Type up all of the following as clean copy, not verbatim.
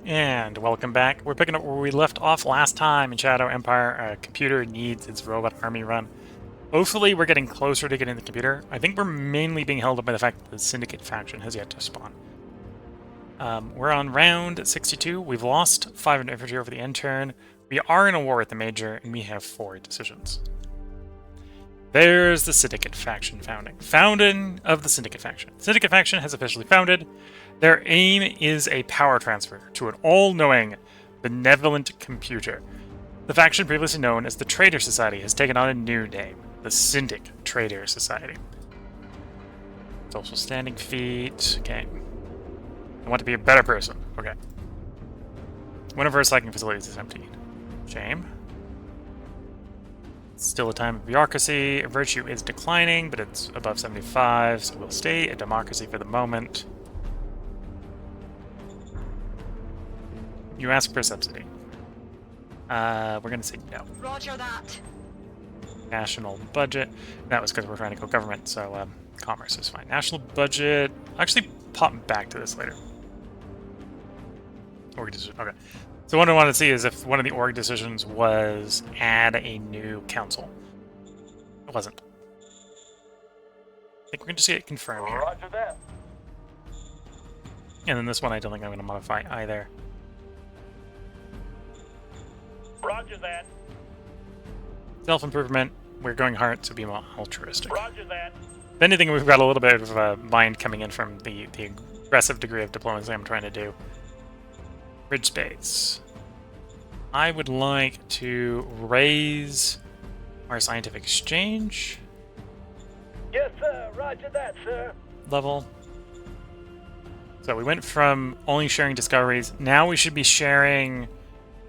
And welcome back. We're picking up where we left off last time in Shadow Empire. A computer needs its robot army run. Hopefully we're getting closer to getting the computer. I think we're mainly being held up by the fact that the syndicate faction has yet to spawn. We're on round 62. We've lost 500 infantry over the end turn. We are in a war with the Major, and we have 4 decisions. There's the syndicate faction founding. Founding of the syndicate faction. The syndicate faction has officially founded. Their aim is a power transfer to an all-knowing, benevolent computer. The faction previously known as the Trader Society has taken on a new name, the Syndic Trader Society. Social standing feat. Okay. I want to be a better person. Okay. One of our recycling facilities is empty. Shame. Still a time of bureaucracy. Virtue is declining, but it's above 75, so we'll stay a democracy for the moment. You ask for a subsidy. We're going to say no. Roger that. National budget. That was because we're trying to go government, so commerce is fine. National budget. I'll actually pop back to this later. Org decision. Okay. So what I want to see is if one of the org decisions was add a new council. It wasn't. I think we're going to see it confirmed here. Roger that. And then this one I don't think I'm going to modify either. Roger that. Self-improvement. We're going hard to be more altruistic. Roger that. If anything, we've got a little bit of a mind coming in from the aggressive degree of diplomacy I'm trying to do. Bridge space. I would like to raise our scientific exchange Yes, sir. Roger that, sir. level. So we went from only sharing discoveries. Now we should be sharing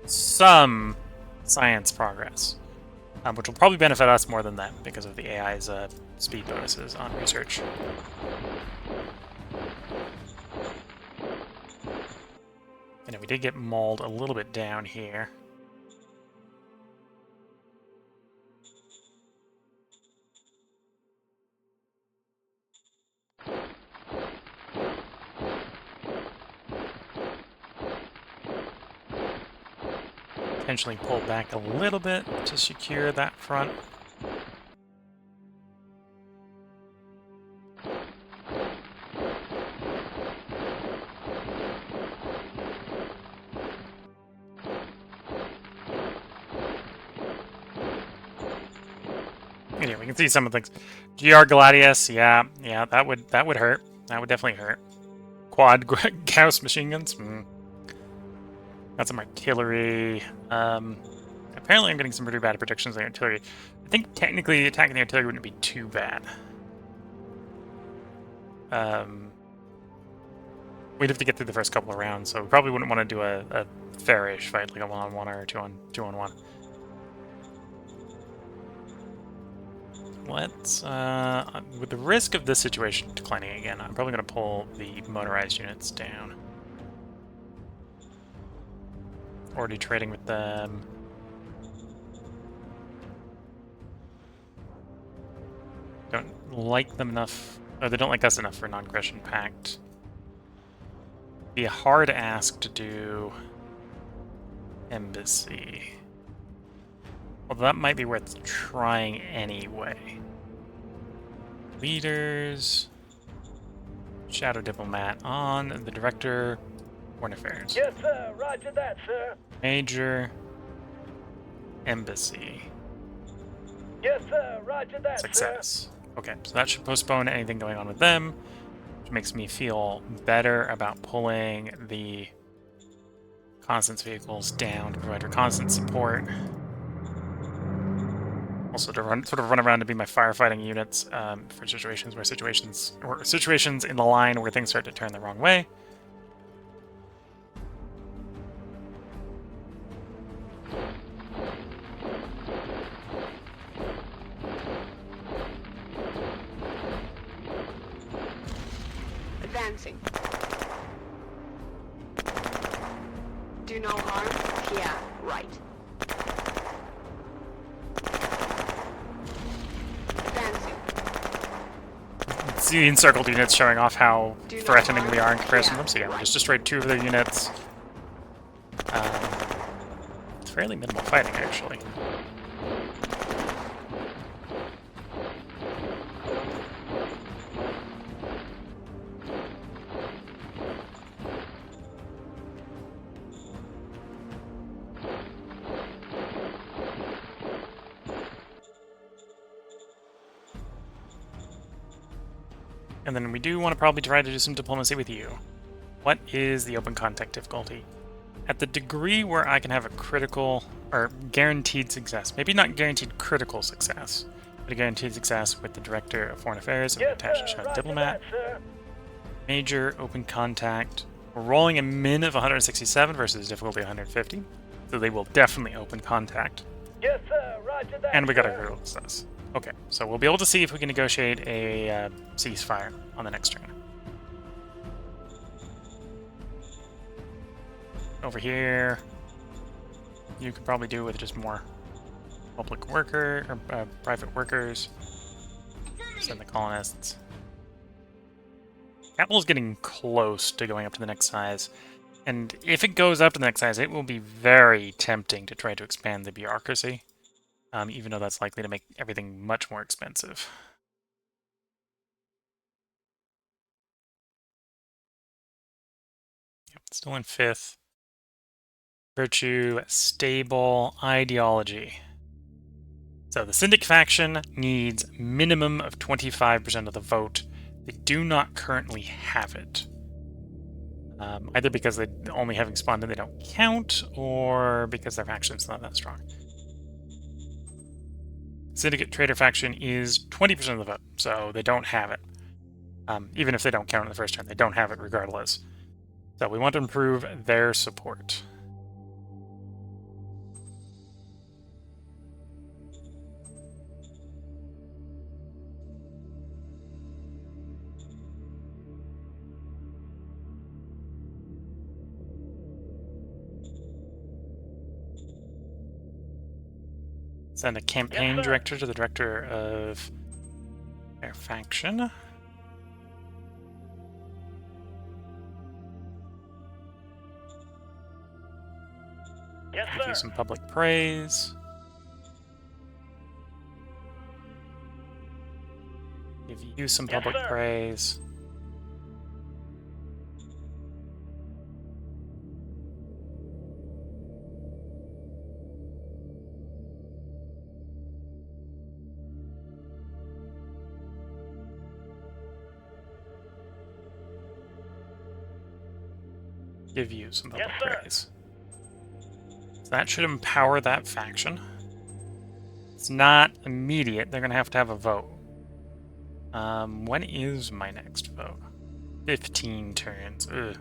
some science progress, which will probably benefit us more than them because of the AI's speed bonuses on research. I know we did get mauled a little bit down here. Potentially pull back a little bit to secure that front. Yeah, we can see some of the things. GR Gladius, yeah, that would hurt. That would definitely hurt. Quad Gauss machine guns. Got some artillery. Apparently I'm getting some pretty bad predictions on the artillery. I think technically attacking the artillery wouldn't be too bad. We'd have to get through the first couple of rounds, so we probably wouldn't want to do a fairish fight, like a 1-on-1 or a 2-on-1. Let's, with the risk of this situation declining again, I'm probably going to pull the motorized units down. Already trading with them. Don't like them enough, or they don't like us enough for non-aggression pact. Be a hard ask to do embassy. Well, that might be worth trying anyway. Leaders. Shadow Diplomat on. The Director. Foreign Affairs. Yes, sir. Roger that, sir. Major. Embassy. Yes, sir. Roger that, Success. Okay, so that should postpone anything going on with them, which makes me feel better about pulling the Constance vehicles down to provide reconnaissance support. Also to sort of run around to be my firefighting units for situations in the line where things start to turn the wrong way. Advancing. Do no harm? Yeah, right. Advancing. See the encircled units showing off how Do not threatening harm. we are in comparison Yeah, to them. So yeah, we right. just destroyed 2 of their units. It's fairly minimal fighting, actually. And then we do want to probably try to do some diplomacy with you. What is the open contact difficulty? At the degree where I can have a critical, or guaranteed success, maybe not guaranteed critical success, but a guaranteed success with the Director of Foreign Affairs and attached diplomat. Major open contact. We're rolling a min of 167 versus difficulty 150, so they will definitely open contact. Yes, sir. Roger that. And we got a critical success. Okay, so we'll be able to see if we can negotiate a ceasefire on the next turn. Over here, you could probably do with just more public worker or private workers. Send the colonists. Capital's getting close to going up to the next size, and if it goes up to the next size, it will be very tempting to try to expand the bureaucracy. Even though that's likely to make everything much more expensive. Yep, still in 5th. Virtue, stable, ideology. So the Syndicate faction needs minimum of 25% of the vote. They do not currently have it. Either because they only having spawned and they don't count, or because their faction's not that strong. Syndicate Trader faction is 20% of the vote, so they don't have it. Even if they don't count in the first turn, they don't have it regardless. So we want to improve their support. Send a campaign director to the director of their faction. Yes, Give sir. you some public praise. Give you some Yes, public sir. praise. Give you some public Yes, sir. praise. So that should empower that faction. It's not immediate. They're going to have a vote. When is my next vote? 15 turns. Ugh.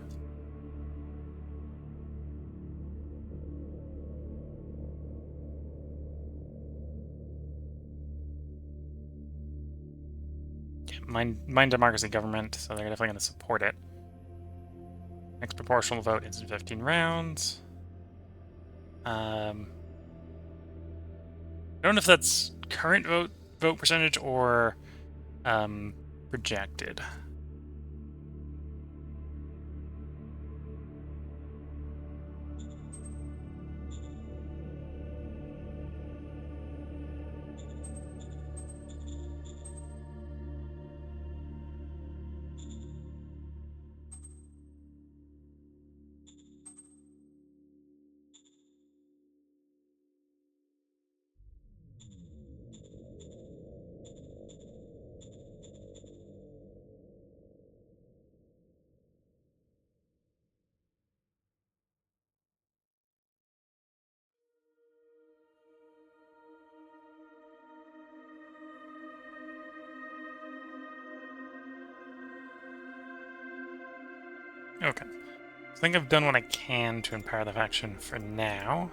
Mine democracy government, so they're definitely going to support it. Next proportional vote is 15 rounds. I don't know if that's current vote percentage or projected. Okay. I think I've done what I can to empower the faction for now.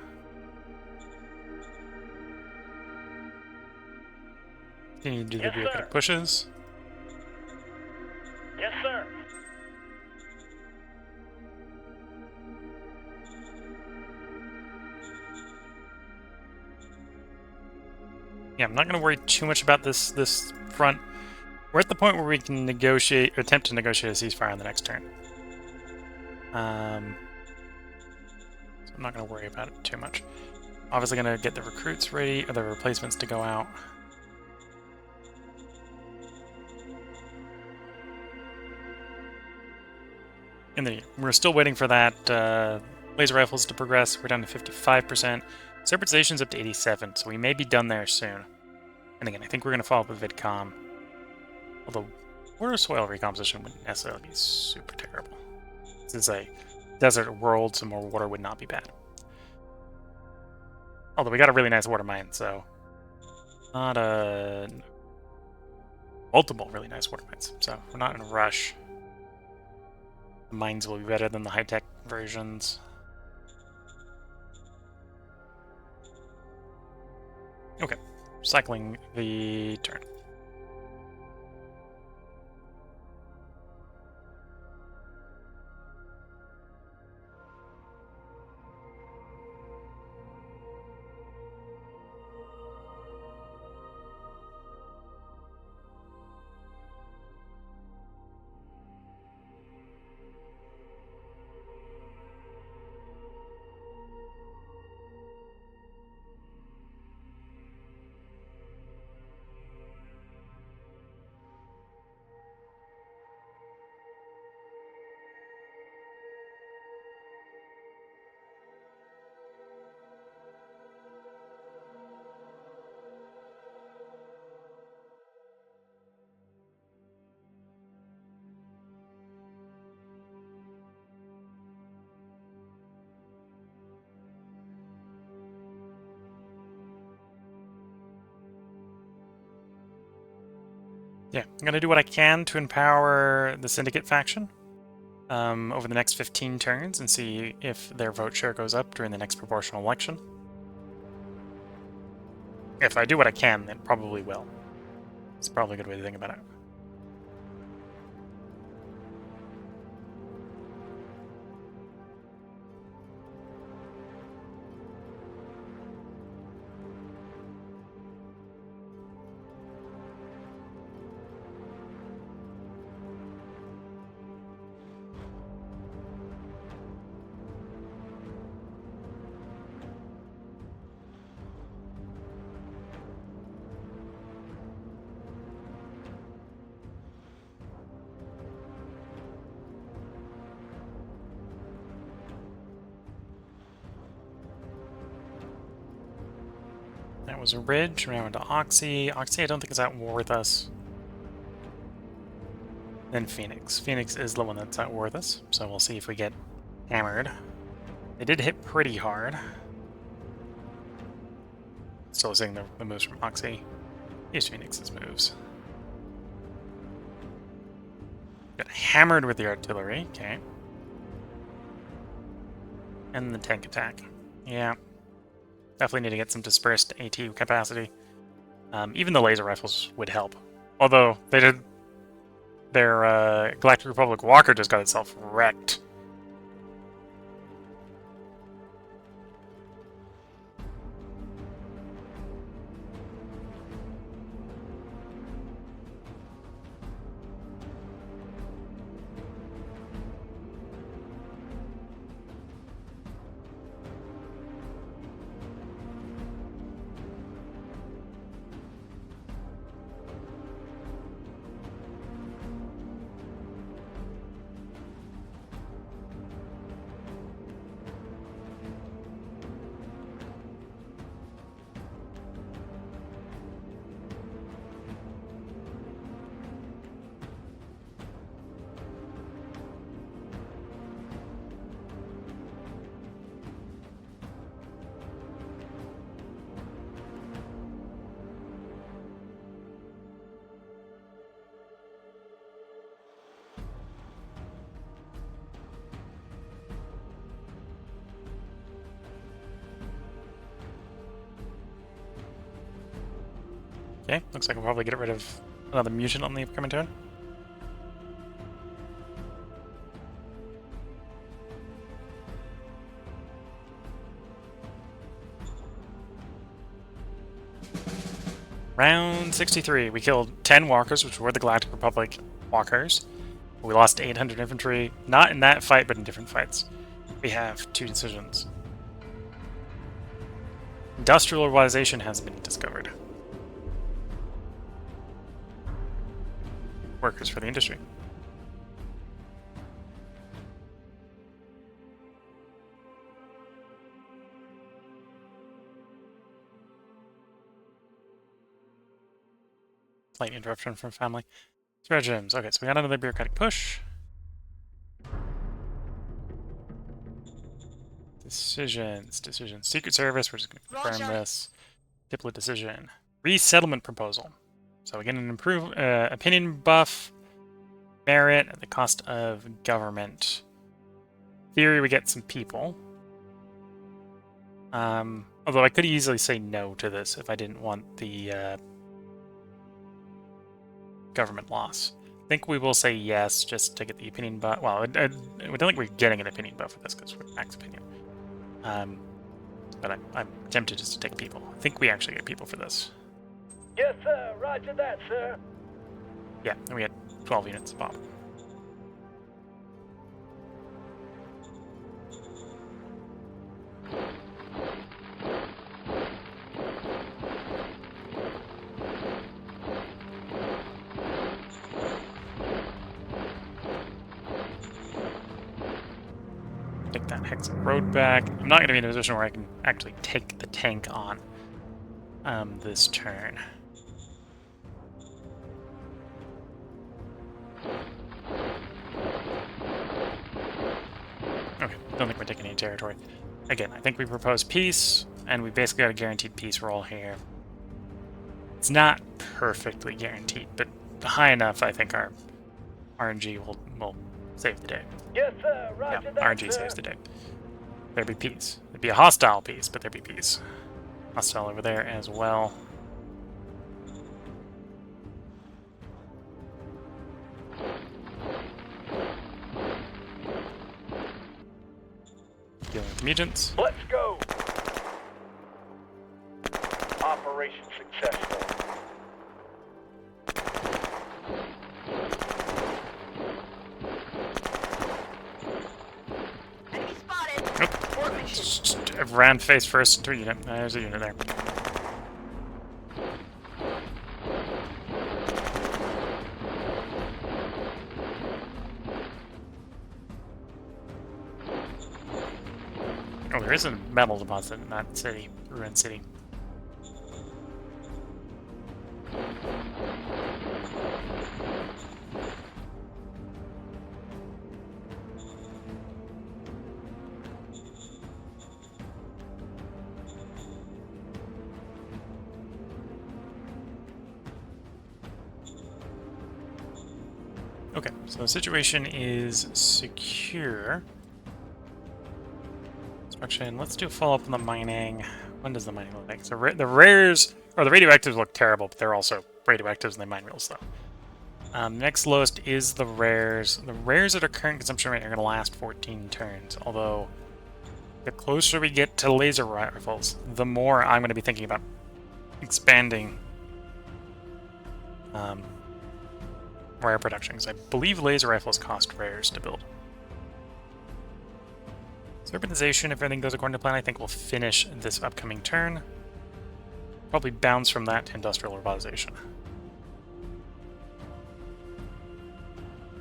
Continue to do the Yes, bureaucratic sir. pushes. Yes, sir. Yeah, I'm not going to worry too much about this front. We're at the point where we can negotiate, or attempt to negotiate a ceasefire on the next turn. So I'm not going to worry about it too much. Obviously going to get the recruits ready, or the replacements to go out. And then we're still waiting for that laser rifles to progress. We're down to 55%. Separate station's up to 87, so we may be done there soon. And again, I think we're going to follow up with VidCom. Although, water soil recomposition wouldn't necessarily be super terrible. This is a desert world, so more water would not be bad. Although we got a really nice water mine, so not a... multiple really nice water mines, so we're not in a rush. The mines will be better than the high-tech versions. Okay, cycling the turn. Yeah, I'm going to do what I can to empower the Syndicate faction over the next 15 turns and see if their vote share goes up during the next proportional election. If I do what I can, then it probably will. It's probably a good way to think about it. That was a Ridge, around to Oxy. Oxy I don't think is at war with us. Then Phoenix. Phoenix is the one that's at war with us, so we'll see if we get hammered. They did hit pretty hard. Still seeing the moves from Oxy. Here's Phoenix's moves. Got hammered with the artillery, okay. And the tank attack. Yeah. Definitely need to get some dispersed AT capacity. Even the laser rifles would help. Although, they did... Their Galactic Republic Walker just got itself wrecked. Okay, looks like we'll probably get rid of another mutant on the upcoming turn. Round 63. We killed 10 walkers, which were the Galactic Republic walkers. We lost 800 infantry, not in that fight, but in different fights. We have two decisions. Industrial urbanization has been discovered. Workers for the industry. Slight interruption from family. Regimes. Okay, so we got another bureaucratic push. Decisions. Secret Service, we're just going to confirm Roger. this. Diplomat decision. Resettlement proposal. So we get an improved opinion buff, merit at the cost of government. Theory, we get some people. Although I could easily say no to this if I didn't want the government loss. I think we will say yes just to get the opinion buff. Well, I don't think we're getting an opinion buff for this because we're max opinion. But I'm tempted just to take people. I think we actually get people for this. Yes, sir. Roger that, sir. Yeah, and we had 12 units pop. Take that Hexen road back. I'm not going to be in a position where I can actually take the tank on this turn. Okay, don't think we're taking any territory. Again, I think we propose peace, and we basically got a guaranteed peace roll here. It's not perfectly guaranteed, but high enough, I think our RNG will save the day. Yes, sir. Roger Yeah, that, RNG sir. saves the day. There'd be peace. It'd be a hostile peace, but there'd be peace. Hostile over there as well. Dealing with mutants. Let's go. Operation successful. Enemy spotted. Nope. Formation. I ran face first into a unit. There's a unit there. Oh, there is a metal deposit in that city, ruined city. Okay, so the situation is secure. Construction. Let's do a follow-up on the mining. When does the mining look like? So the rares, or the radioactives look terrible, but they're also radioactives and they mine real slow. Next lowest is the rares. The rares at our current consumption rate are going to last 14 turns, although the closer we get to laser rifles, the more I'm going to be thinking about expanding rare production, because I believe laser rifles cost rares to build. So urbanization, if everything goes according to plan, I think we'll finish this upcoming turn. Probably bounce from that to industrial urbanization.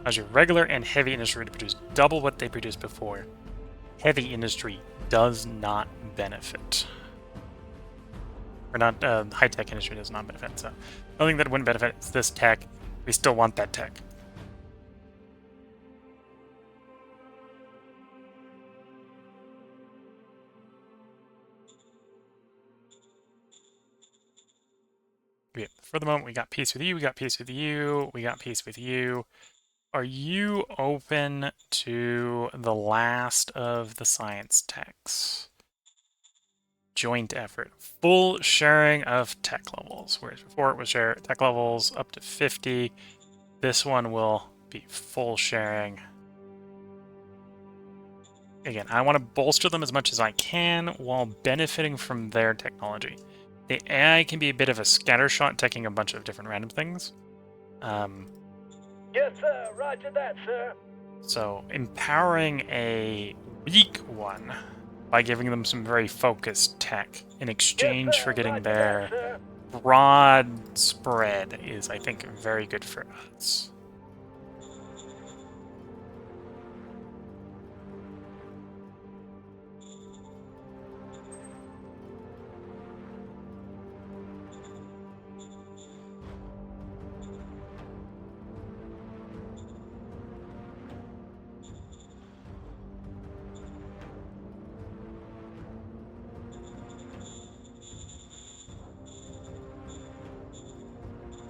As your regular and heavy industry to produce double what they produced before, heavy industry does not benefit. Or not, high-tech industry does not benefit, so the only thing that wouldn't benefit is this tech. We still want that tech. Yeah, for the moment, we got peace with you, we got peace with you, we got peace with you. Are you open to the last of the science techs? Joint effort. Full sharing of tech levels. Whereas before it was share tech levels up to 50. This one will be full sharing. Again, I want to bolster them as much as I can while benefiting from their technology. The AI can be a bit of a scattershot, taking a bunch of different random things. Yes, sir. Roger that, sir. So empowering a weak one by giving them some very focused tech in exchange for getting Roger their that, sir. broad spread is, I think, very good for us.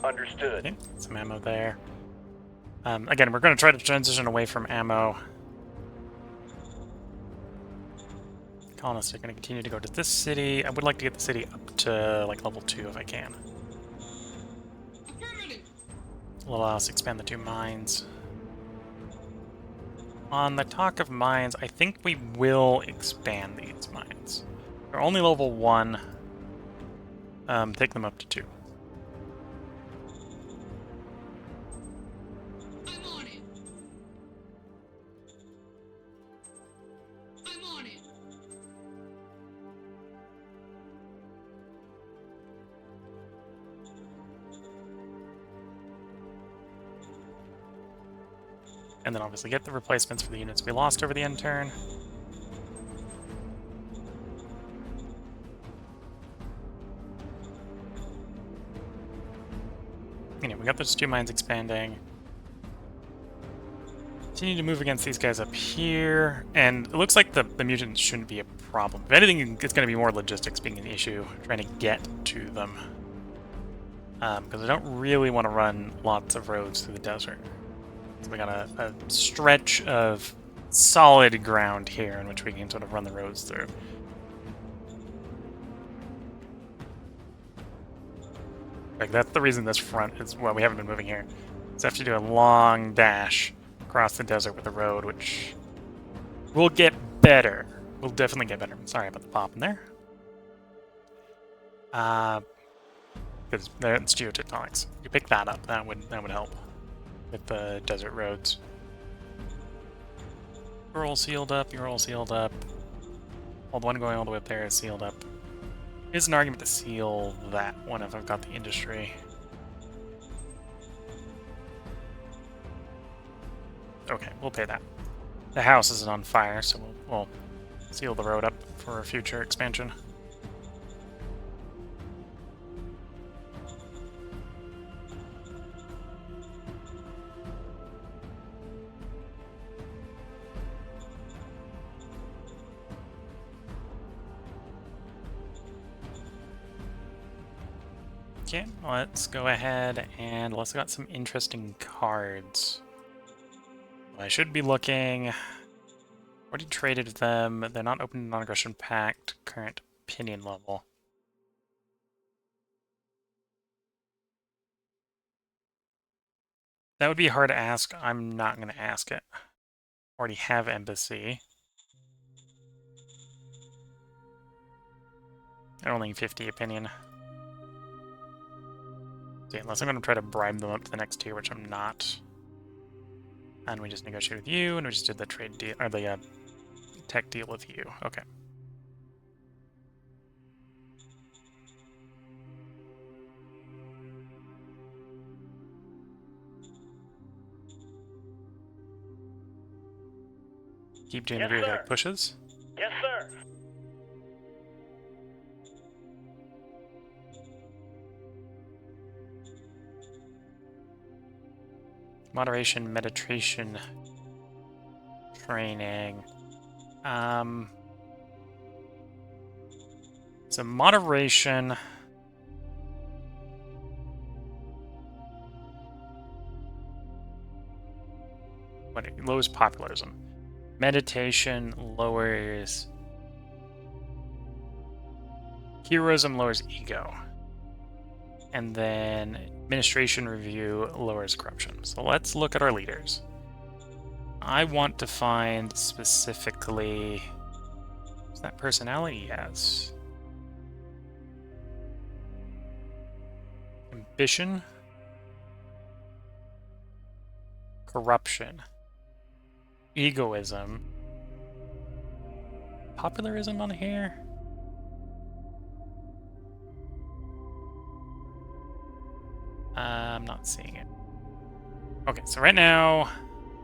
Understood. Okay, some ammo there. Again, we're going to try to transition away from ammo. Colonists are going to continue to go to this city. I would like to get the city up to like level 2 if I can. Will allow us to expand the 2 mines. On the talk of mines, I think we will expand these mines. They're only level 1. Take them up to 2. And then obviously get the replacements for the units we lost over the end turn. Anyway, we got those 2 mines expanding. Continue to move against these guys up here. And it looks like the mutants shouldn't be a problem. If anything, it's going to be more logistics being an issue, trying to get to them. Because I don't really want to run lots of roads through the desert. So we got a stretch of solid ground here in which we can sort of run the roads through. Like, that's the reason this front is, well, we haven't been moving here. So I have to do a long dash across the desert with the road, which will get better. Will definitely get better. Sorry about the pop in there. Because it's geotectonics. You pick that up, that would help with the desert roads. You're all sealed up, you're all sealed up. Well, the one going all the way up there is sealed up. There's an argument to seal that one if I've got the industry. Okay, we'll pay that. The house isn't on fire, so we'll seal the road up for a future expansion. Okay, let's go ahead and let's got some interesting cards. I should be looking. Already traded them. They're not open to non-aggression pact. Current opinion level. That would be hard to ask. I'm not going to ask it. Already have embassy. Only 50 opinion. See, unless I'm going to try to bribe them up to the next tier, which I'm not. And we just negotiate with you, and we just did the trade deal, or the tech deal with you. Okay. Keep doing the bureaucratic pushes. Yes, sir. Moderation, meditation, training. So moderation. What it lowers popularism. Meditation lowers heroism, lowers ego. And then administration review lowers corruption. So let's look at our leaders. I want to find specifically... Is that personality? Yes. Ambition. Corruption. Egoism. popularism on here? I'm not seeing it. Okay, so right now,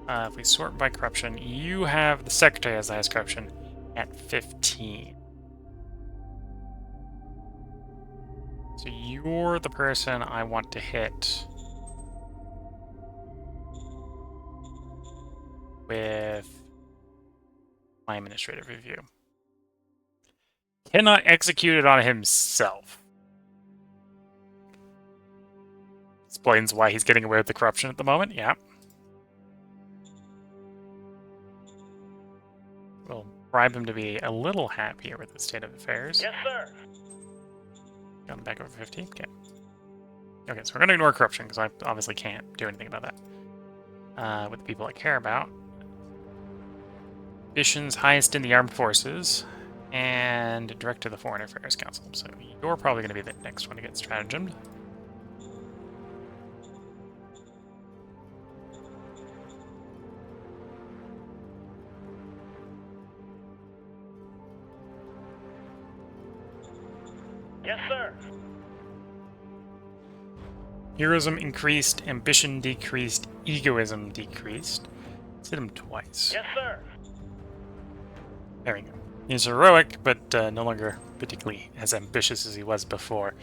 if we sort by corruption, you have the secretary has the highest corruption at 15. So you're the person I want to hit with my administrative review. Cannot execute it on himself. Explains why he's getting away with the corruption at the moment, yeah. We'll bribe him to be a little happier with the state of affairs. Yes, sir. Got him back over 15, okay. Okay, so we're going to ignore corruption, because I obviously can't do anything about that. With the people I care about. Ambitions highest in the armed forces, and direct to the Foreign Affairs Council. So you're probably going to be the next one to get stratagemed. Yes, sir. Heroism increased, ambition decreased, egoism decreased. Let's hit him twice. Yes, sir. There we go. He's heroic, but no longer particularly as ambitious as he was before.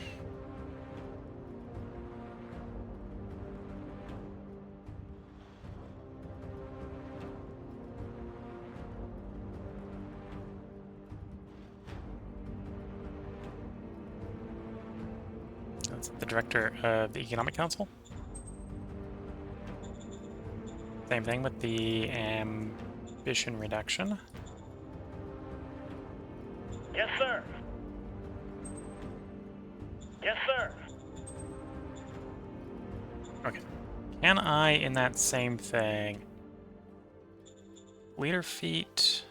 That's the director of the Economic Council. Same thing with the ambition reduction. Yes, sir. Yes, sir. Okay. Can I, in that same thing, leader feat?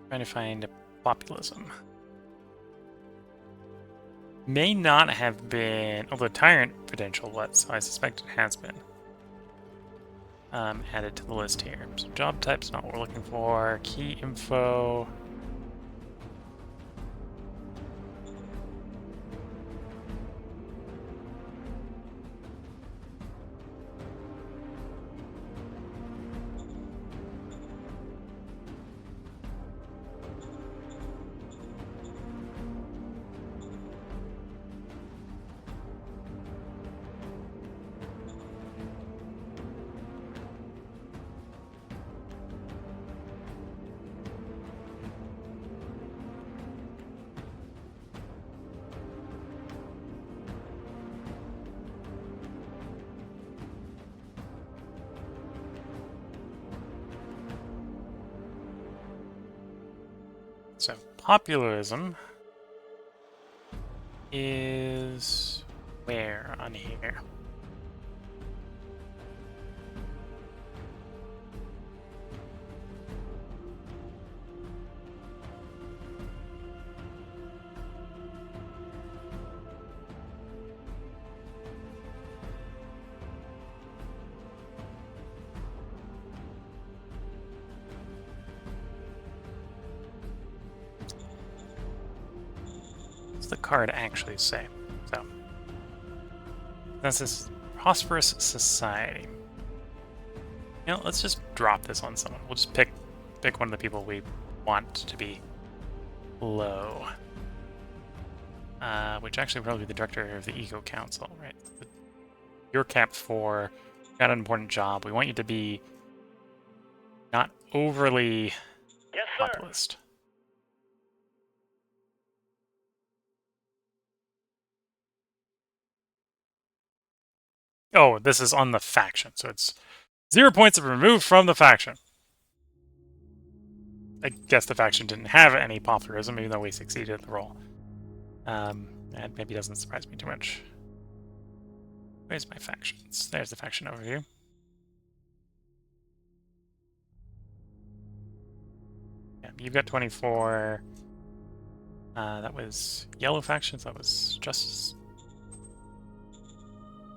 Trying to find populism. May not have been, although tyrant potential was, so I suspect it has been. Added to the list here. So job type's not what we're looking for. Key info. So populism is where on here? The card actually say. So this is prosperous society. You know, let's just drop this on someone. We'll just pick one of the people we want to be low. Which actually probably be the director of the Eco Council, right? You're cap 4, got an important job. We want you to be not overly Yes, sir. populist. Oh, this is on the faction, so it's 0 points removed from the faction. I guess the faction didn't have any populism, even though we succeeded at the role. That maybe doesn't surprise me too much. Where's my factions? There's the faction overview. Yeah, you've got 24. That was yellow factions. That was justice.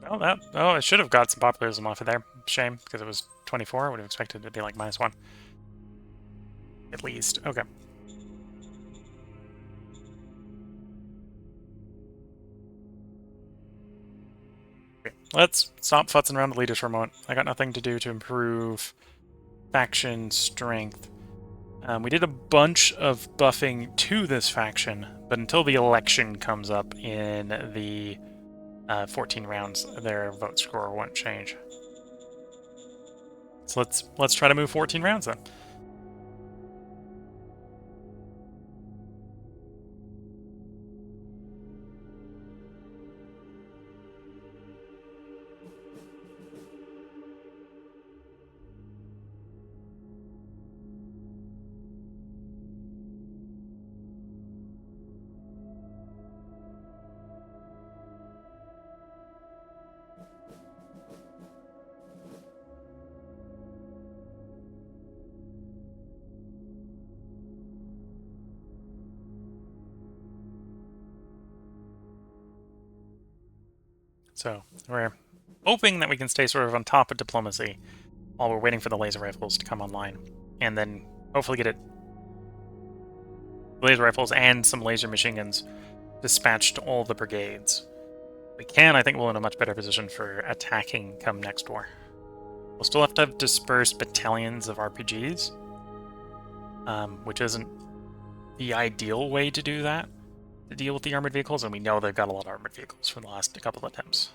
Oh, it should have got some populism off of there. Shame, because it was 24. I would have expected it to be like -1. at least. Okay. Let's stop futzing around the leaders for a moment. I got nothing to do to improve faction strength. We did a bunch of buffing to this faction, but until the election comes up in the 14 rounds, their vote score won't change. So let's try to move 14 rounds then. So we're hoping that we can stay sort of on top of diplomacy while we're waiting for the laser rifles to come online, and then hopefully get laser rifles and some laser machine guns dispatched to all the brigades. If we can, I think we'll in a much better position for attacking come next war. We'll still have to have dispersed battalions of RPGs, which isn't the ideal way to do that, to deal with the armored vehicles, and we know they've got a lot of armored vehicles from the last couple of attempts.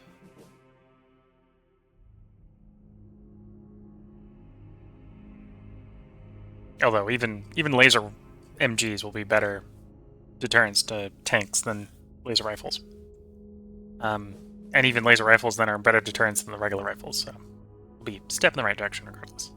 Although even laser MGs will be better deterrents to tanks than laser rifles. And even laser rifles then are better deterrents than the regular rifles, so it'll be a step in the right direction regardless.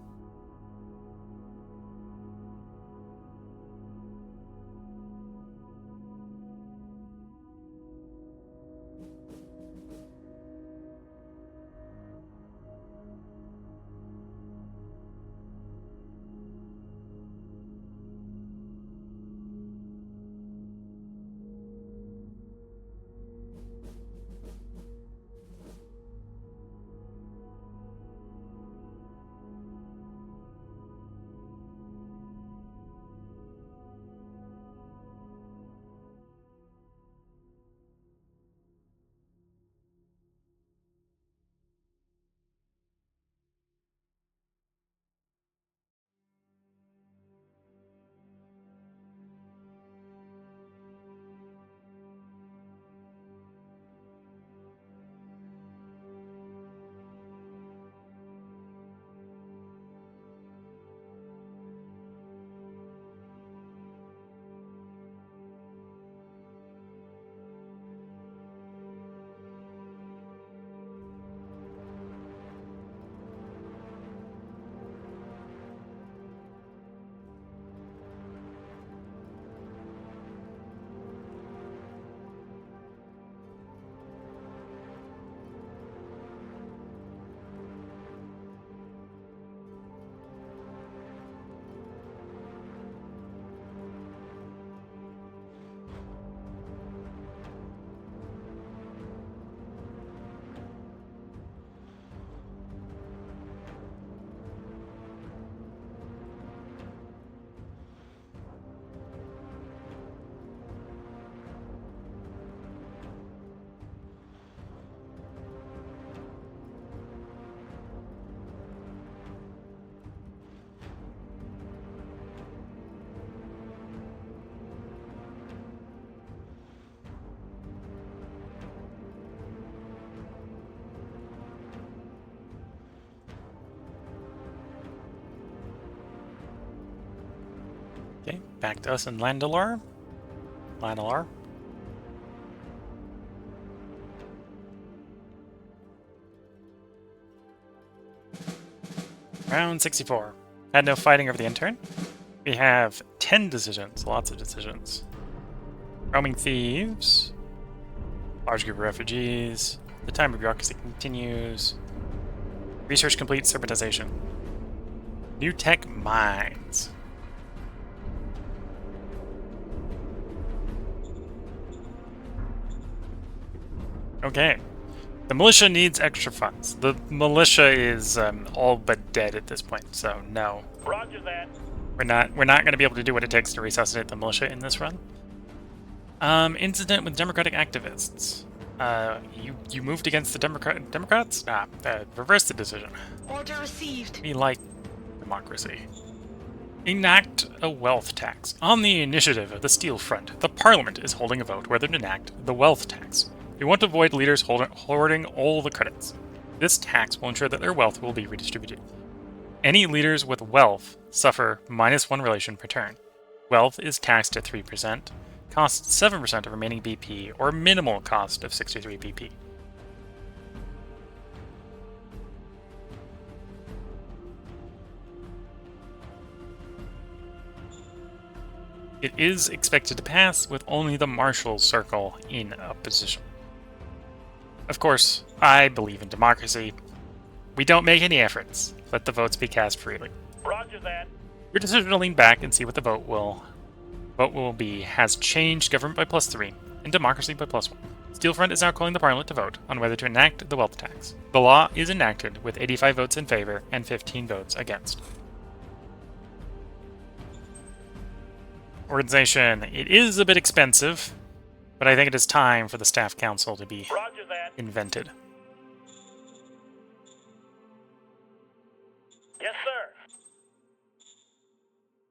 Okay, back to us in Landalar. Landalar. Round 64. Had no fighting over the intern. We have 10 decisions, lots of decisions. Roaming thieves. Large group of refugees. The time of bureaucracy continues. Research complete, serpentization. New tech mines. Okay. The militia needs extra funds. The militia is all but dead at this point, so no. Roger that. We're not going to be able to do what it takes to resuscitate the militia in this run. Incident with Democratic activists. You moved against the Democrats? Reverse the decision. Order received. We like democracy. Enact a wealth tax. On the initiative of the Steel Front, the Parliament is holding a vote whether to enact the wealth tax. We want to avoid leaders hoarding all the credits. This tax will ensure that their wealth will be redistributed. Any leaders with wealth suffer -1 relation per turn. Wealth is taxed at 3%, costs 7% of remaining BP, or minimal cost of 63 BP. It is expected to pass with only the Marshal's Circle in opposition. Of course, I believe in democracy. We don't make any efforts. Let the votes be cast freely. Roger that. Your decision to lean back and see what the vote will be has changed government by +3 and democracy by +1. Steelfront is now calling the Parliament to vote on whether to enact the wealth tax. The law is enacted with 85 votes in favor and 15 votes against. Organization. It is a bit expensive, but I think it is time for the Staff Council to be Roger that. invented. Yes, sir.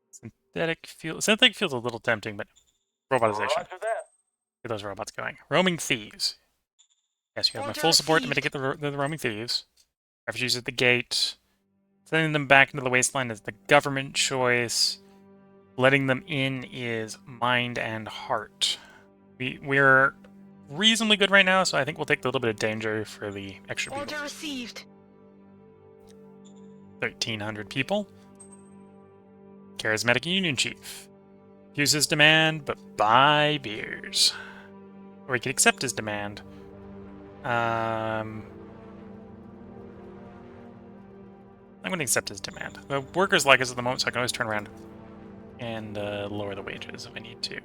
Synthetic feels a little tempting, but robotization. Roger that. Get those robots going. Roaming thieves. Yes, you have my full support to mitigate the roaming thieves. Refugees at the gate. Sending them back into the wasteland is the government choice. Letting them in is mind and heart. We're reasonably good right now, so I think we'll take a little bit of danger for the extra people. Order received. 1,300 people. Charismatic Union Chief. Refuse his demand, but buy beers. Or he can accept his demand. I'm going to accept his demand. The workers like us at the moment, so I can always turn around and lower the wages if I need to.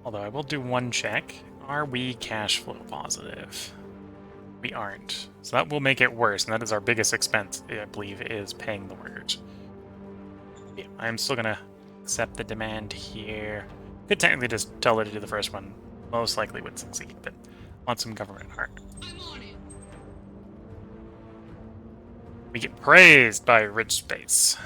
Although I will do one check. Are we cash flow positive? We aren't. So that will make it worse, and that is our biggest expense, I believe, is paying the workers. Yeah, I'm still going to accept the demand here. Could technically just tell her to do the first one. Most likely would succeed, but I want some government heart. We get praised by Rich Space.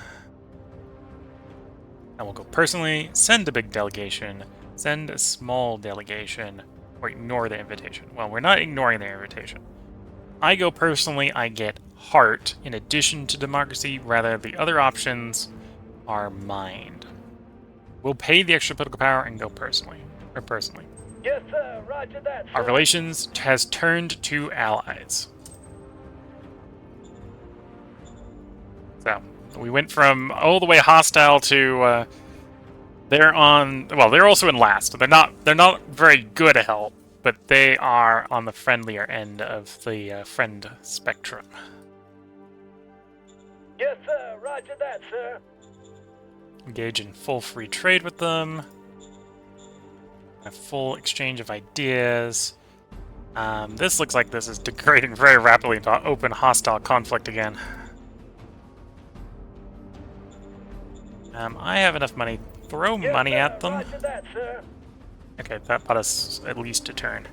And we'll go personally, send a big delegation, send a small delegation, or ignore the invitation. Well, we're not ignoring the invitation. I go personally, I get heart in addition to democracy, rather the other options are mind. We'll pay the extra political power and go personally. Yes, sir. Roger that, sir. Our relations has turned to allies. So, we went from all the way hostile to they're also in last. They're not very good at help, but they are on the friendlier end of the friend spectrum. Yes, sir. Roger that, sir. Engage in full free trade with them. A full exchange of ideas. This looks like this is degrading very rapidly into open hostile conflict again. I have enough money. Throw money at them. Roger that, sir. Okay, that bought us at least a turn.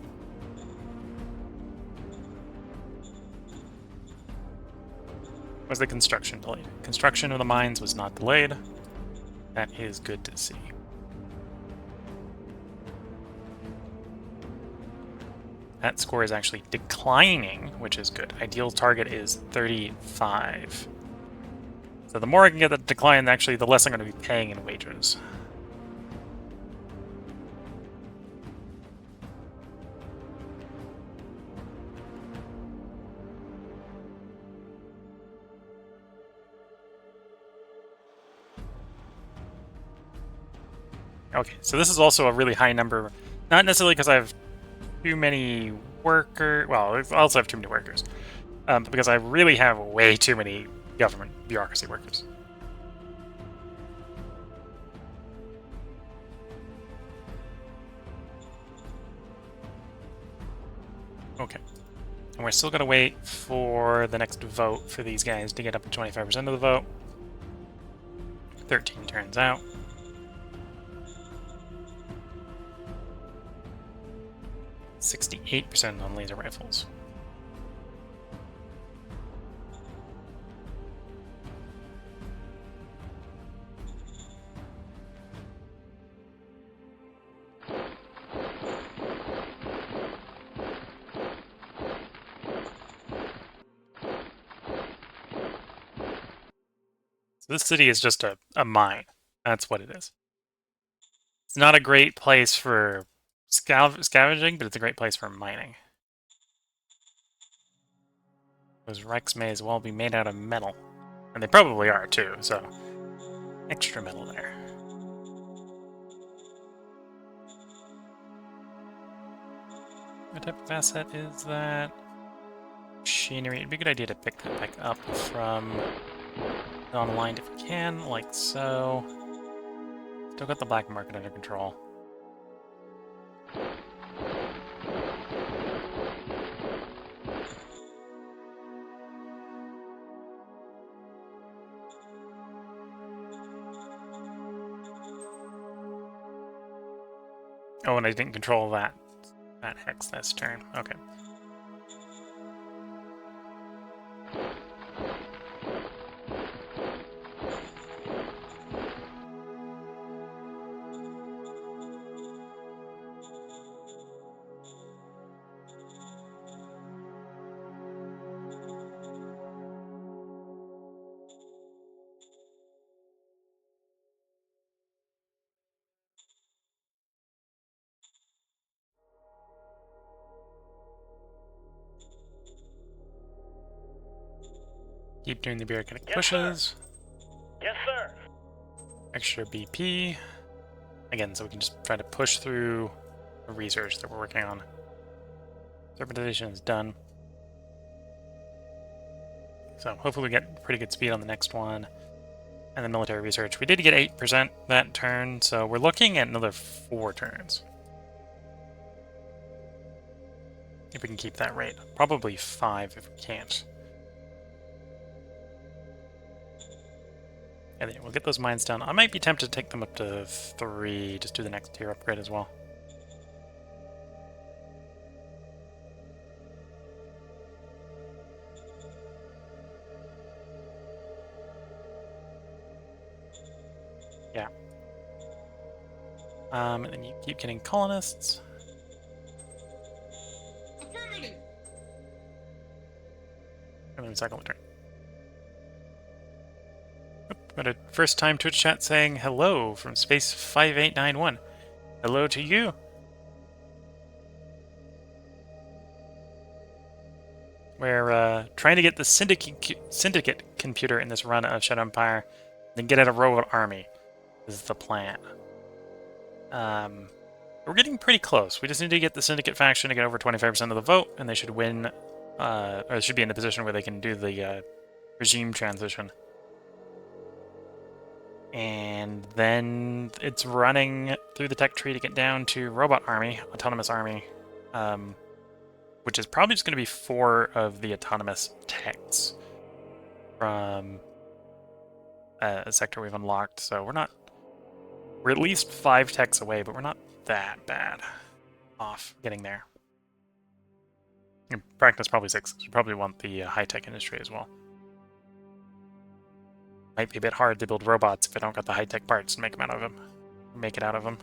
Was the construction delayed? Construction of the mines was not delayed. That is good to see. That score is actually declining, which is good. Ideal target is 35. So the more I can get that decline, actually, the less I'm going to be paying in wages. Okay, so this is also a really high number. Not necessarily because I have too many workers. Well, I also have too many workers. But because I really have way too many government bureaucracy workers. Okay. And we're still going to wait for the next vote for these guys to get up to 25% of the vote. 13 turns out. %68% on laser rifles. So this city is just a mine. That's what it is. It's not a great place for scavenging, but it's a great place for mining. Those wrecks may as well be made out of metal. And they probably are, too, so... extra metal there. What type of asset is that? Machinery. It'd be a good idea to pick that back up from online if we can, like so. Still got the black market under control. Oh, and I didn't control that hex this turn. Okay. Keep doing the bureaucratic pushes. Yes, sir. Extra BP. Again, so we can just try to push through the research that we're working on. Serpentization is done. So hopefully we get pretty good speed on the next one. And then military research. We did get 8% that turn, so we're looking at another 4 turns. If we can keep that rate. Probably 5 if we can't. And then we'll get those mines done. I might be tempted to take them up to 3, just do the next tier upgrade as well. Yeah. And then you keep getting colonists. And then cycle the turn. Got a first time Twitch chat saying hello from Space 5891. Hello to you. We're trying to get the syndicate computer in this run of Shadow Empire, then get out a robot army. This is the plan. We're getting pretty close. We just need to get the syndicate faction to get over 25% of the vote, and they should win, or they should be in a position where they can do the regime transition. And then it's running through the tech tree to get down to robot army, autonomous army, which is probably just going to be 4 of the autonomous techs from a sector we've unlocked. So we're at least 5 techs away, but we're not that bad off getting there. In practice, probably 6. We probably want the high-tech industry as well. Might be a bit hard to build robots if I don't got the high-tech parts and make them out of them. Make it out of them.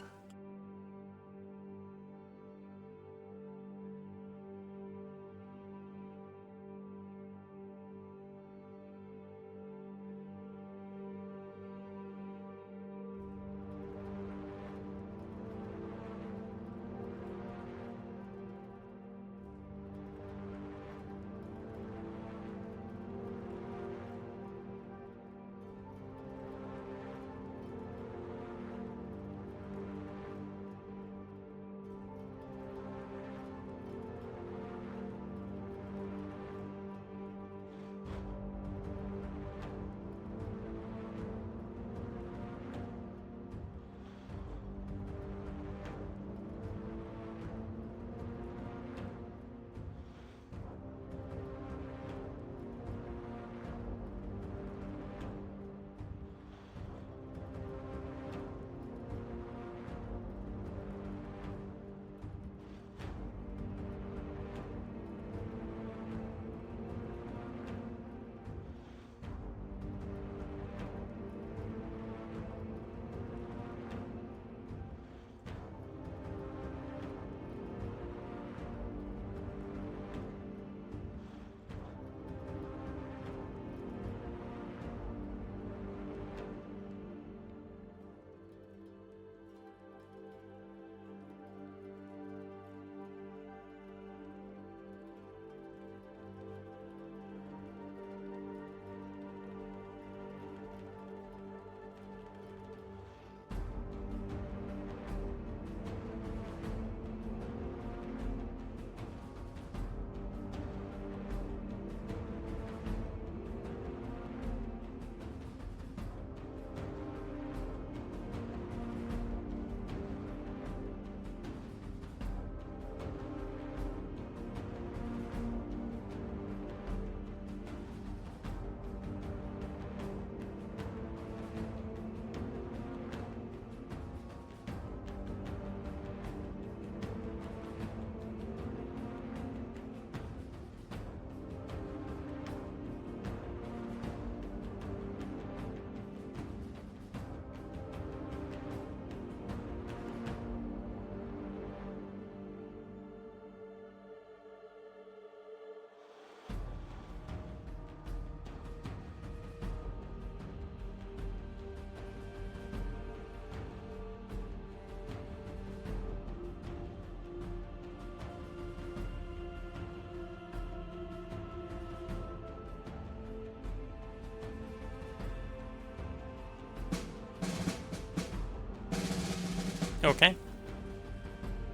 Okay.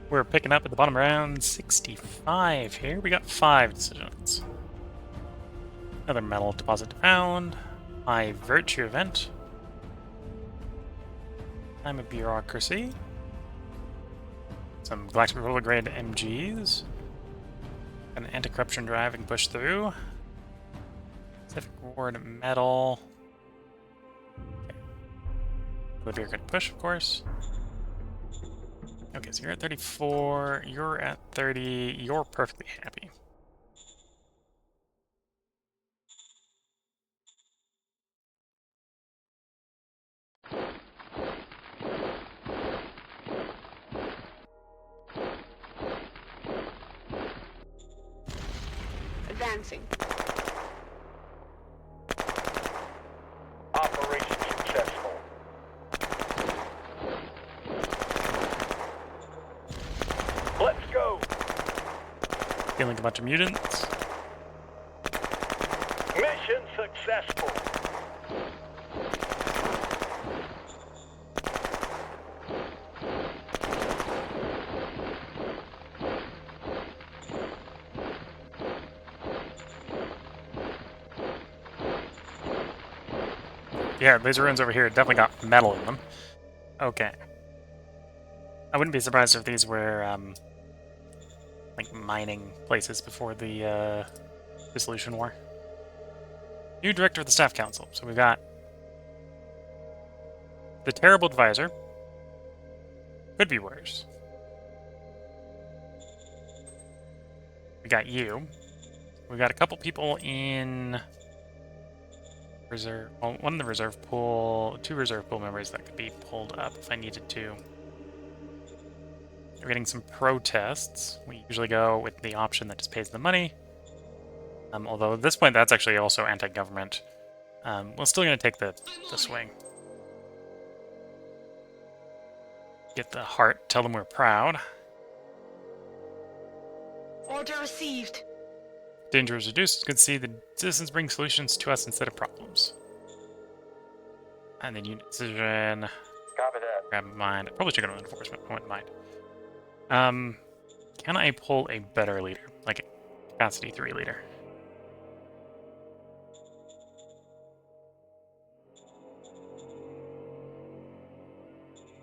We're picking up at the bottom round 65 here. We got 5 decisions. Another metal deposit to found. High virtue event. Time of bureaucracy. Some Galactic Republic grade MGs. An anti-corruption drive we can push through. Pacific Ward metal. Okay. Olivia could push, of course. Okay, so you're at 34, you're at 30, you're perfectly happy. Advancing. Operation successful. Let's go. Killing a bunch of mutants. Mission successful. Yeah, laser runes over here definitely got metal in them. Okay. I wouldn't be surprised if these were, like, mining places before the, Dissolution War. New Director of the Staff Council. So we've got the Terrible Advisor. Could be worse. We got you. We got a couple people in reserve. Well, one in the reserve pool, 2 reserve pool members that could be pulled up if I needed to. We're getting some protests. We usually go with the option that just pays the money. Although at this point, that's actually also anti-government. We're still going to take the swing. Get the heart. Tell them we're proud. Order received. Danger is reduced. It's good to see the citizens bring solutions to us instead of problems. And then unit decision. Copy that. Grab mind. I probably should go to enforcement. I wouldn't mind. Can I pull a better leader? Like a capacity 3 leader?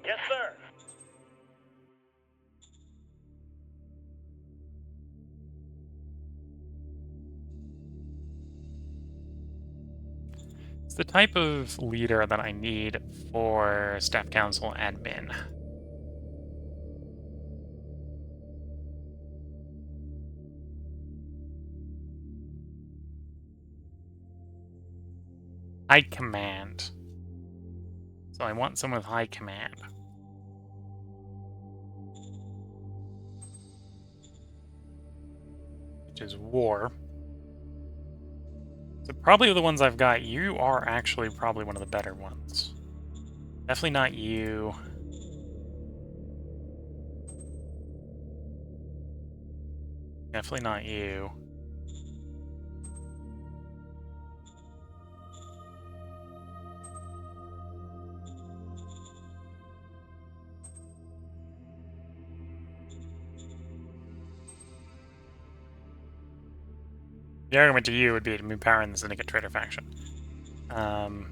Yes, sir. It's the type of leader that I need for staff council admin. High command. So I want someone with high command. Which is war. So probably the ones I've got, you are actually probably one of the better ones. Definitely not you. Definitely not you. The argument to you would be to move power in the Syndicate Trader faction. Let's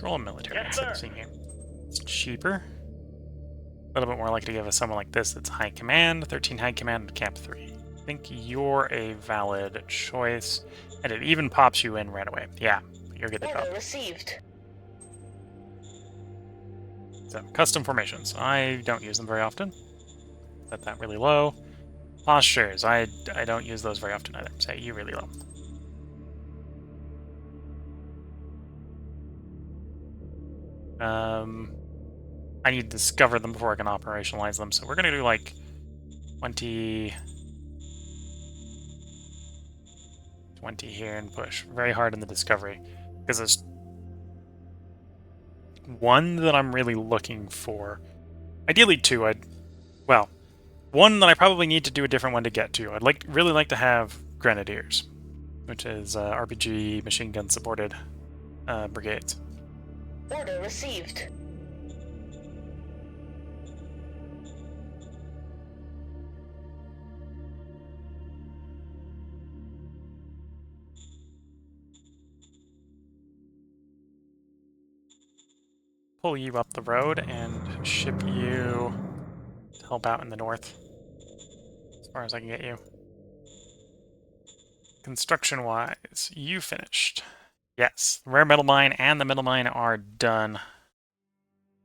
roll a military instead of seeing here. It's cheaper. A little bit more likely to give us someone like this that's high command, 13 high command, and cap 3. I think you're a valid choice, and it even pops you in right away. Yeah, you'll get the job. Order received. So, custom formations. I don't use them very often. Set that really low. Postures. I don't use those very often either. Set you really low. I need to discover them before I can operationalize them, so we're going to do like 20 here and push very hard in the discovery, because there's one that I'm really looking for. Ideally 2. Well, one that I probably need to do a different one to get to. I'd really like to have Grenadiers, which is RPG machine gun supported brigades. Order received. Pull you up the road and ship you to help out in the north. As far as I can get you. Construction-wise, you finished. Yes, the rare metal mine and the metal mine are done.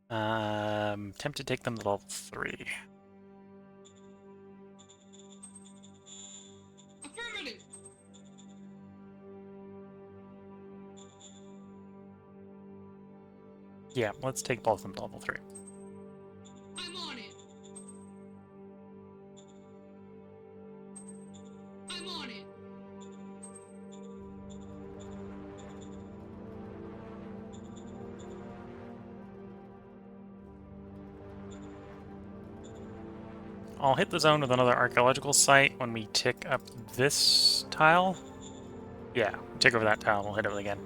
Attempt to take them to level 3. Affirmative. Yeah, let's take both of them to level 3. I'm on it. I'm on it. I'll hit the zone with another archaeological site when we tick up this tile. Yeah, tick over that tile, we'll hit it again.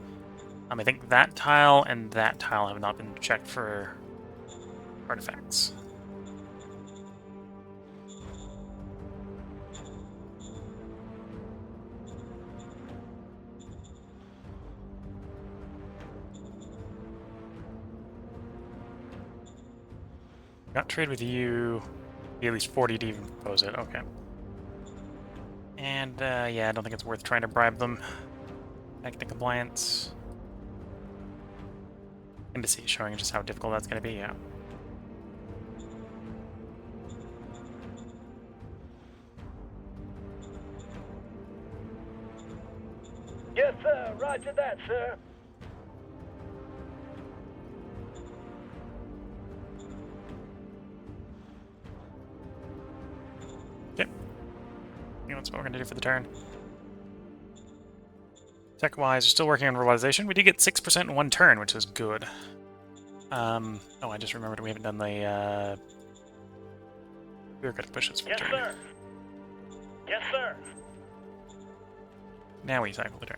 I think that tile and that tile have not been checked for artifacts. Not trade with you. Be at least 40 to even propose it. Okay. And yeah, I don't think it's worth trying to bribe them. Back to compliance. Embassy showing just how difficult that's going to be. Yeah. Yes, sir. Roger that, sir. Yep. That's what we're going to do for the turn. Tech-wise, we're still working on revitalization. We did get 6% in one turn, which is good. Oh, I just remembered we haven't done the, bureaucratic pushes for Yes, turn. sir. Yes, sir. Now we cycle the turn.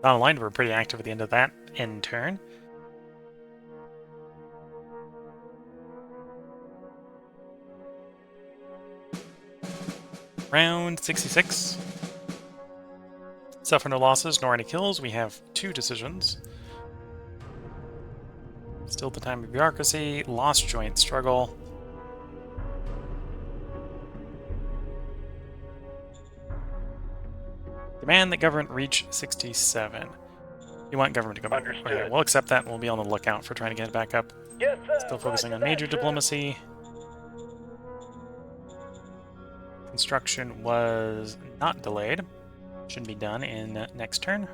Online were pretty active at the end of that end turn. Round 66. Suffer no losses nor any kills. We have 2 decisions. Still the time of bureaucracy. Lost joint struggle. Demand that government reach 67. You want government to go back up. Okay, we'll accept that and we'll be on the lookout for trying to get it back up. Yes, sir. Still focusing on Roger major that, sir. diplomacy. Construction was not delayed. Should be done in next turn.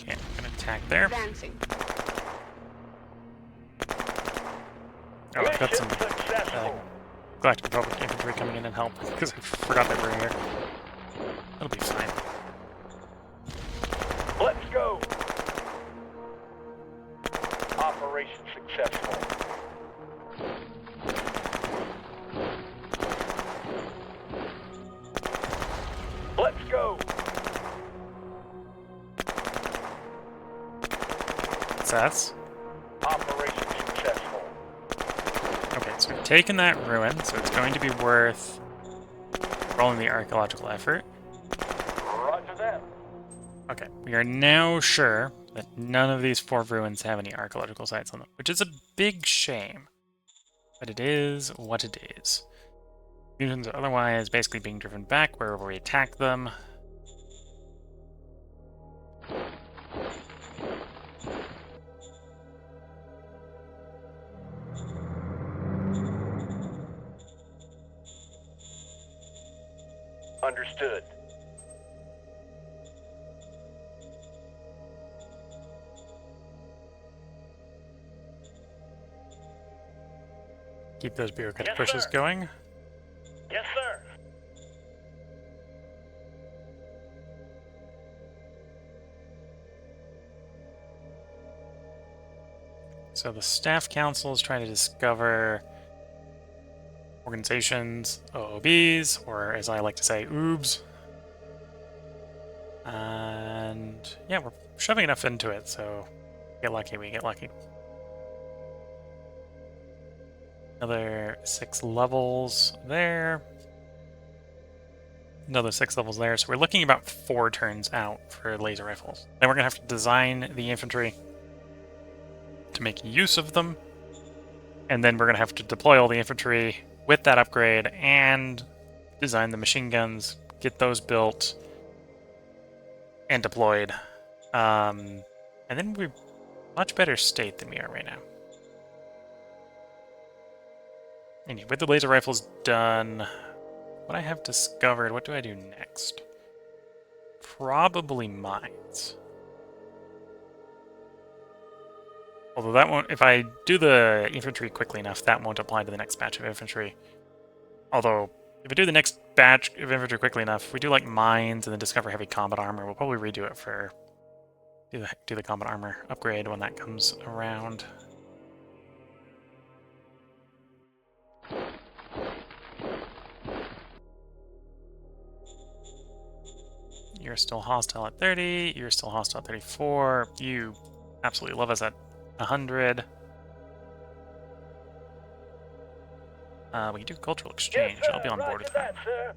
Okay, I'm gonna attack there. Advancing. Oh, I've got Mission some successful. Galactic Republic infantry coming in and help because I forgot they were here. That'll be fine. Let's go. Operation successful. Let's go. Success. Operation successful. Okay, so we've taken that ruin, so it's going to be worth rolling the archaeological effort. Roger that. Okay, we are now sure that none of these 4 ruins have any archaeological sites on them, which is a big shame. But it is what it is. Mutants are otherwise basically being driven back wherever we attack them. Understood. Keep those bureaucratic Yes, pushes sir. going. Yes, sir. So the staff council is trying to discover organizations, OOBs, or as I like to say, OOBs. And yeah, we're shoving enough into it, so get lucky, we get lucky. Another 6 levels there. Another 6 levels there, so we're looking about 4 turns out for laser rifles. Then we're going to have to design the infantry to make use of them, and then we're going to have to deploy all the infantry with that upgrade and design the machine guns, get those built and deployed. And then we're in a much better state than we are right now. Anyway, with the laser rifles done, what I have discovered, what do I do next? Probably mines. Although that won't, if I do the infantry quickly enough, that won't apply to the next batch of infantry. Although, if I do the next batch of infantry quickly enough, if we do like mines and then discover heavy combat armor, we'll probably redo it for do the combat armor upgrade when that comes around. You're still hostile at 30, you're still hostile at 34, you absolutely love us at 100. We can do cultural exchange. Yes, sir. I'll be on board Roger with that. that, sir.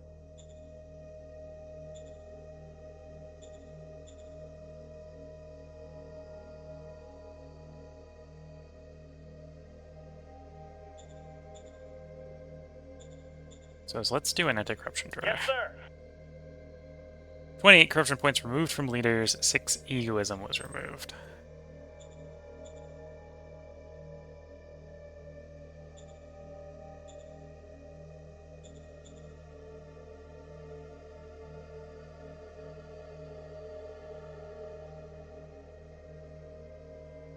So let's do an anti-corruption drive. Yes, sir. 28 corruption points removed from leaders, 6 egoism was removed.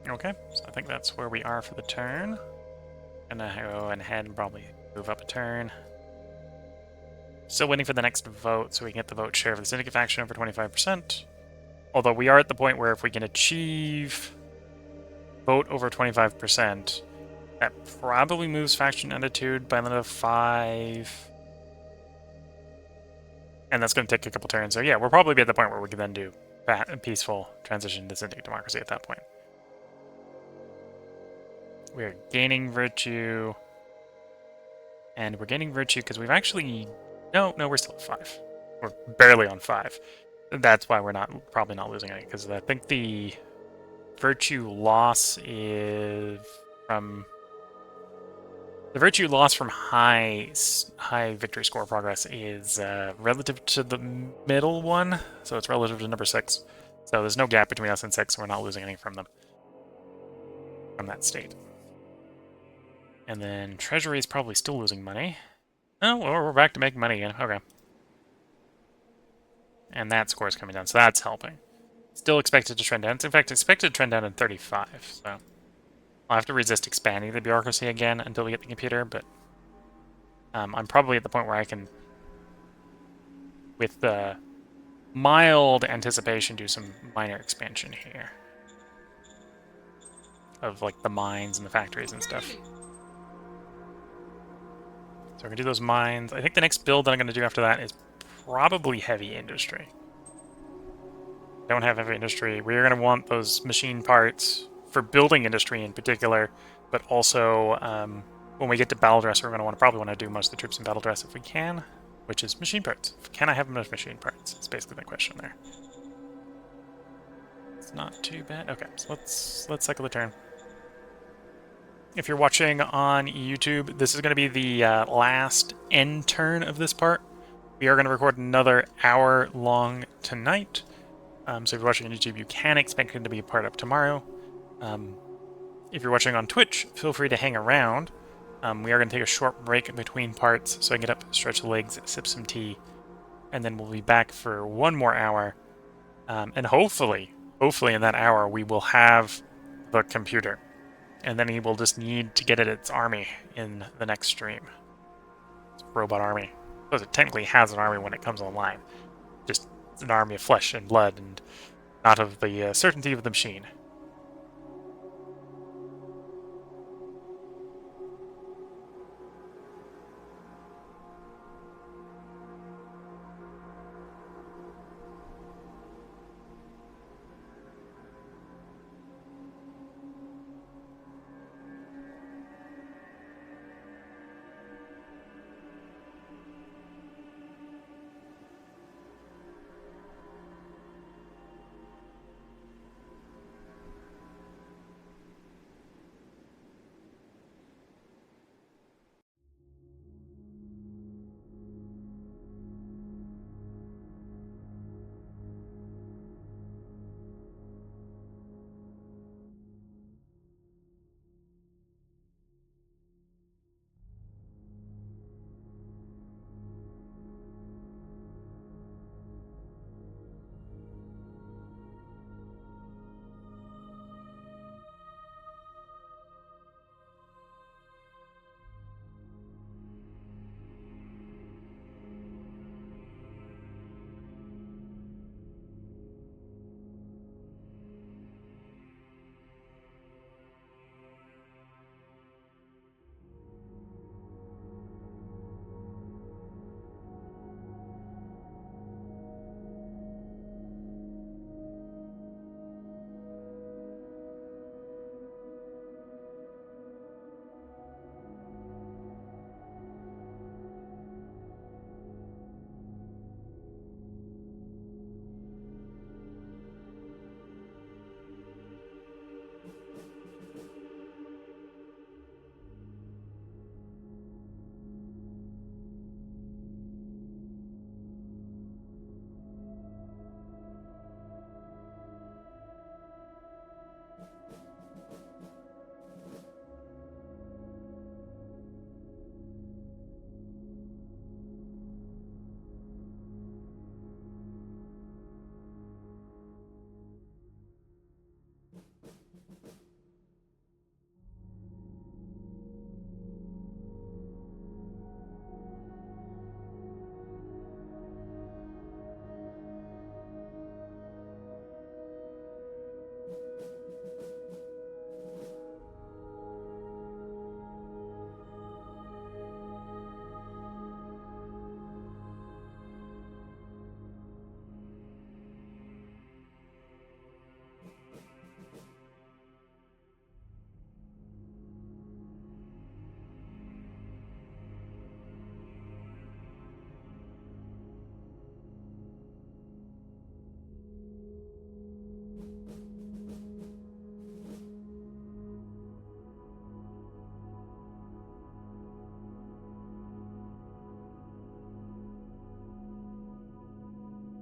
Okay, so I think that's where we are for the turn. Gonna go ahead and probably move up a turn. Still waiting for the next vote so we can get the vote share for the syndicate faction over 25%. Although we are at the point where if we can achieve vote over 25%, that probably moves faction attitude by another 5. And that's going to take a couple turns. So yeah, we'll probably be at the point where we can then do a peaceful transition to syndicate democracy at that point. We are gaining virtue. And we're gaining virtue because we've actually... No, we're still at 5. We're barely on 5. That's why we're probably not losing any, because I think the virtue loss is from... The virtue loss from high victory score progress is relative to the middle one, so it's relative to number 6. So there's no gap between us and 6, so we're not losing any from them. From that state. And then Treasury is probably still losing money. Oh, well, we're back to making money again. Okay. And that score is coming down, so that's helping. Still expected to trend down. It's in fact expected to trend down in 35, so... I'll have to resist expanding the bureaucracy again until we get the computer, but... I'm probably at the point where I can, with the mild anticipation, do some minor expansion here. Of, like, the mines and the factories and stuff. Affirmative. So we're going to do those mines. I think the next build that I'm going to do after that is probably heavy industry. Don't have heavy industry. We're going to want those machine parts for building industry in particular, but also when we get to battle dress, we're going to probably want to do most of the troops in battle dress if we can, which is machine parts. Can I have enough machine parts? It's basically the question there. It's not too bad. Okay, so let's cycle the turn. If you're watching on YouTube, this is going to be the last end turn of this part. We are going to record another hour long tonight. So if you're watching on YouTube, you can expect it to be a part up tomorrow. If you're watching on Twitch, feel free to hang around. We are going to take a short break between parts so I can get up, stretch the legs, sip some tea, and then we'll be back for one more hour. And hopefully in that hour, we will have the computer. And then he will just need to get it its army in the next stream. It's a robot army. Because it technically has an army when it comes online. Just an army of flesh and blood and not of the certainty of the machine.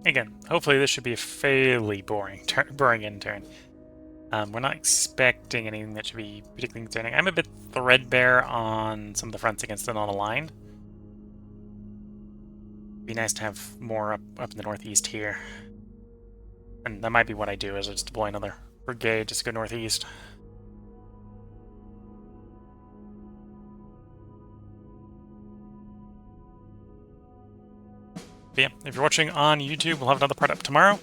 again, hopefully this should be a fairly boring end turn. We're not expecting anything that should be particularly concerning. I'm a bit threadbare on some of the fronts against it on a line. Be nice to have more up in the northeast here. And that might be what I do, is I just deploy another brigade just to go northeast. But yeah, if you're watching on YouTube, we'll have another part up tomorrow.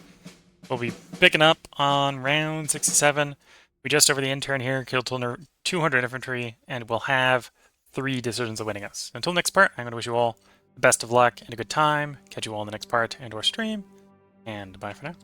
We'll be picking up on round 67. We just over the end turn here, killed 200 infantry, and we'll have 3 decisions of winning us. Until next part, I'm going to wish you all the best of luck and a good time. Catch you all in the next part and or stream, and bye for now.